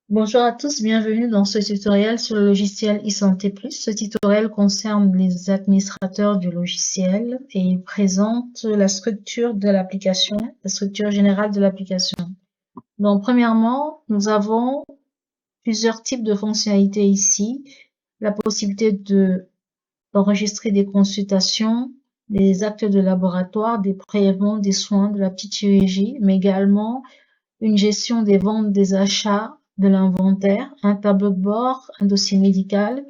Bonjour à tous, bienvenue dans ce tutoriel sur le logiciel eSanté Plus. Ce tutoriel concerne les administrateurs du logiciel et il présente la structure de l'application, la structure générale de l'application. Donc, premièrement, nous avons plusieurs types de fonctionnalités ici. La possibilité d'enregistrer des consultations, des actes de laboratoire, des prélèvements, des soins, de la petite chirurgie, mais également une gestion des ventes, des achats, de l'inventaire, un tableau de bord, un dossier médical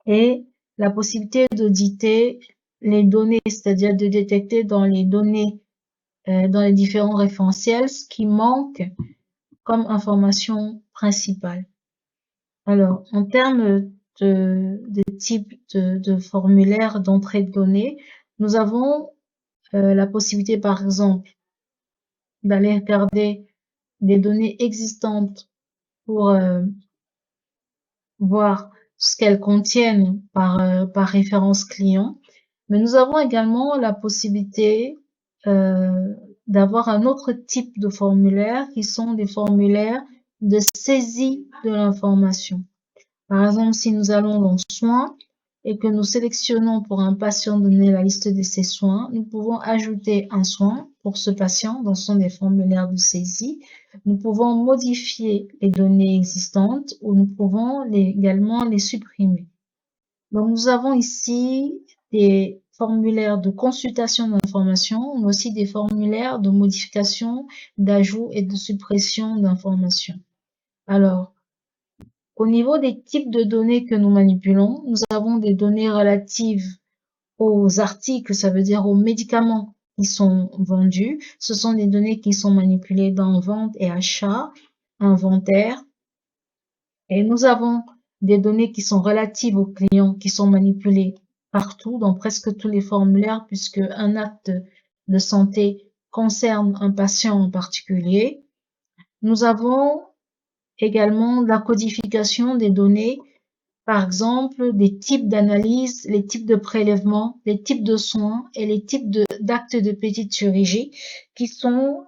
et la possibilité d'auditer les données, c'est-à-dire de détecter dans les données, dans les différents référentiels, ce qui manque comme information principale. Alors, en termes de type de formulaire d'entrée de données, nous avons la possibilité, par exemple, d'aller regarder des données existantes pour voir ce qu'elles contiennent par référence client. Mais nous avons également la possibilité d'avoir un autre type de formulaire qui sont des formulaires de saisie de l'information. Par exemple, si nous allons dans soins et que nous sélectionnons pour un patient donné la liste de ses soins, nous pouvons ajouter un soin pour ce patient dans son des formulaires de saisie. Nous pouvons modifier les données existantes ou nous pouvons également les supprimer. Donc, nous avons ici des formulaires de consultation d'informations, mais aussi des formulaires de modification, d'ajout et de suppression d'informations. Alors, au niveau des types de données que nous manipulons, nous avons des données relatives aux articles, ça veut dire aux médicaments qui sont vendus. Ce sont des données qui sont manipulées dans vente et achat, inventaire. Et nous avons des données qui sont relatives aux clients, qui sont manipulées partout, dans presque tous les formulaires, puisque un acte de santé concerne un patient en particulier. Nous avons également la codification des données, par exemple des types d'analyse, les types de prélèvements, les types de soins et les types d'actes de petite chirurgie, qui sont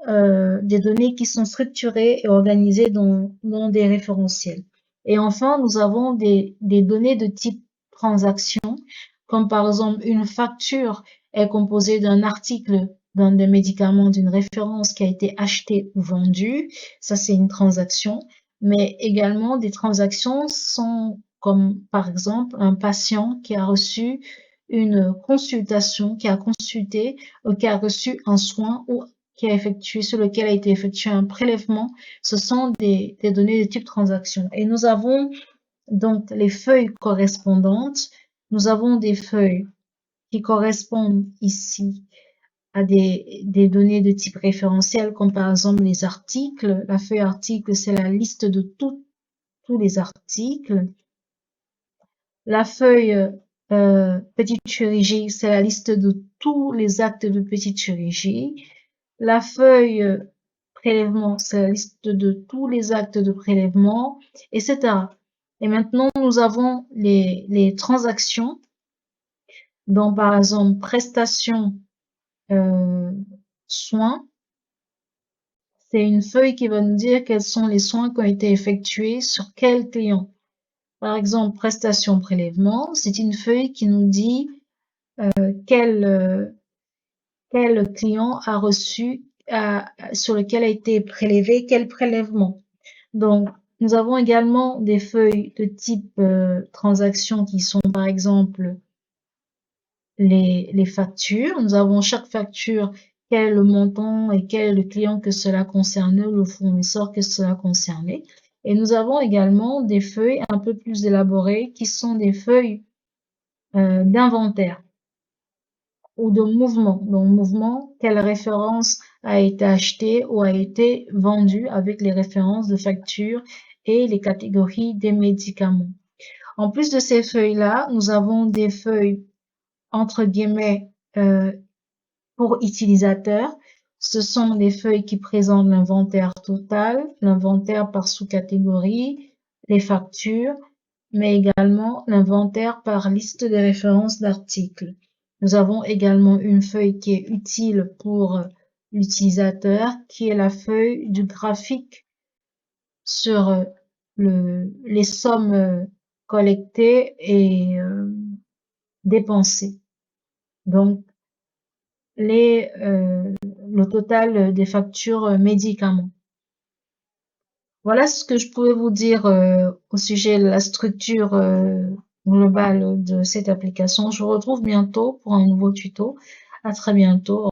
des données qui sont structurées et organisées dans des référentiels. Et enfin, nous avons des données de type transaction, comme par exemple une facture est composée d'un article, d'un des médicaments, d'une référence qui a été achetée ou vendue. Ça, c'est une transaction. Mais également, des transactions sont comme par exemple un patient qui a reçu une consultation, qui a consulté ou qui a reçu un soin ou qui a effectué, sur lequel a été effectué un prélèvement. Ce sont des données de type transaction. Et nous avons donc les feuilles correspondantes. Nous avons des feuilles qui correspondent ici à des données de type référentiel, comme par exemple les articles. La feuille article, c'est la liste de tous les articles. La feuille petite chirurgie, c'est la liste de tous les actes de petite chirurgie. La feuille prélèvement, c'est la liste de tous les actes de prélèvement, etc. Et maintenant, nous avons les transactions. Donc, par exemple, prestations, soins. C'est une feuille qui va nous dire quels sont les soins qui ont été effectués sur quel client. Par exemple, prestation prélèvement, c'est une feuille qui nous dit quel client a reçu, sur lequel a été prélevé quel prélèvement. Donc, nous avons également des feuilles de type transaction qui sont par exemple les factures. Nous avons chaque facture, quel est le montant et quel est le client que cela concernait, le fournisseur que cela concernait. Et nous avons également des feuilles un peu plus élaborées qui sont des feuilles d'inventaire ou de mouvement. Donc, mouvement, quelle référence a été achetée ou a été vendue avec les références de facture et les catégories des médicaments. En plus de ces feuilles-là, nous avons des feuilles entre guillemets pour utilisateurs. Ce sont des feuilles qui présentent l'inventaire total, l'inventaire par sous-catégorie, les factures, mais également l'inventaire par liste de références d'articles. Nous avons également une feuille qui est utile pour l'utilisateur, qui est la feuille du graphique sur les sommes collectées et dépensées. Donc, le total des factures médicaments. Voilà ce que je pouvais vous dire au sujet de la structure globale de cette application. Je vous retrouve bientôt pour un nouveau tuto. À très bientôt.